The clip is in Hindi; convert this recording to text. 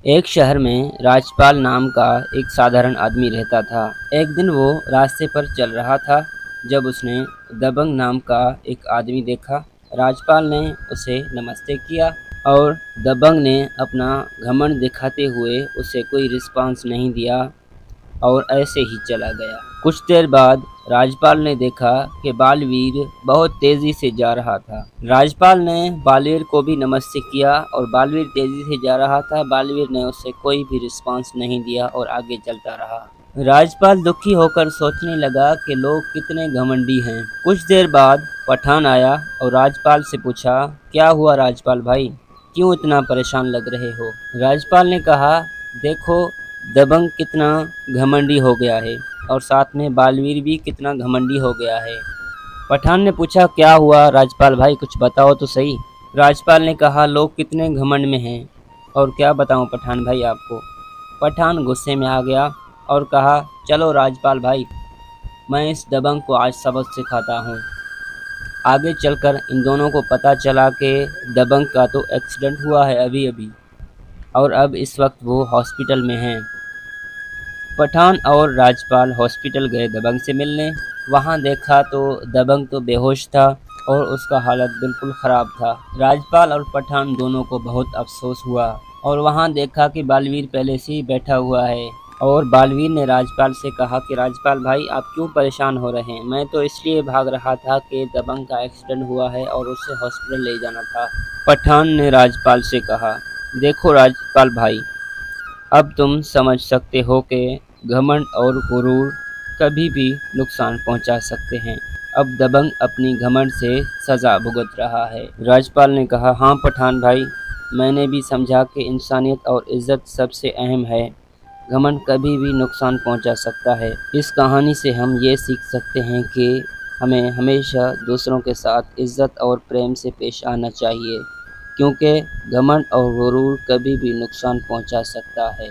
एक शहर में राजपाल नाम का एक साधारण आदमी रहता था। एक दिन वो रास्ते पर चल रहा था जब उसने दबंग नाम का एक आदमी देखा। राजपाल ने उसे नमस्ते किया और दबंग ने अपना घमंड दिखाते हुए उसे कोई रिस्पॉन्स नहीं दिया और ऐसे ही चला गया। कुछ देर बाद राजपाल ने देखा कि बालवीर बहुत तेजी से जा रहा था। राजपाल ने बालवीर को भी नमस्ते किया और बालवीर तेजी से जा रहा था। बालवीर ने उसे कोई भी रिस्पांस नहीं दिया और आगे चलता रहा। राजपाल दुखी होकर सोचने लगा कि लोग कितने घमंडी हैं। कुछ देर बाद पठान आया और राजपाल से पूछा, क्या हुआ राजपाल भाई, क्यों इतना परेशान लग रहे हो? राजपाल ने कहा, देखो दबंग कितना घमंडी हो गया है और साथ में बालवीर भी कितना घमंडी हो गया है। पठान ने पूछा, क्या हुआ राजपाल भाई, कुछ बताओ तो सही। राजपाल ने कहा, लोग कितने घमंड में हैं और क्या बताऊं पठान भाई आपको। पठान गुस्से में आ गया और कहा, चलो राजपाल भाई, मैं इस दबंग को आज सबक सिखाता हूँ। आगे चलकर इन दोनों को पता चला कि दबंग का तो एक्सीडेंट हुआ है अभी अभी और अब इस वक्त वो हॉस्पिटल में हैं। पठान और राजपाल हॉस्पिटल गए दबंग से मिलने। वहां देखा तो दबंग तो बेहोश था और उसका हालत बिल्कुल ख़राब था। राजपाल और पठान दोनों को बहुत अफसोस हुआ और वहां देखा कि बालवीर पहले से ही बैठा हुआ है और बालवीर ने राजपाल से कहा कि राजपाल भाई आप क्यों परेशान हो रहे हैं, मैं तो इसलिए भाग रहा था कि दबंग का एक्सीडेंट हुआ है और उसे हॉस्पिटल ले जाना था। पठान ने राजपाल से कहा, देखो राजपाल भाई, अब तुम समझ सकते हो कि घमंड और गुरूर कभी भी नुकसान पहुंचा सकते हैं। अब दबंग अपनी घमंड से सज़ा भुगत रहा है। राजपाल ने कहा, हाँ पठान भाई, मैंने भी समझा कि इंसानियत और इज़्ज़त सबसे अहम है। घमंड कभी भी नुकसान पहुंचा सकता है। इस कहानी से हम ये सीख सकते हैं कि हमें हमेशा दूसरों के साथ इज़्ज़त और प्रेम से पेश आना चाहिए, क्योंकि घमंड और गुरूर कभी भी नुकसान पहुंचा सकता है।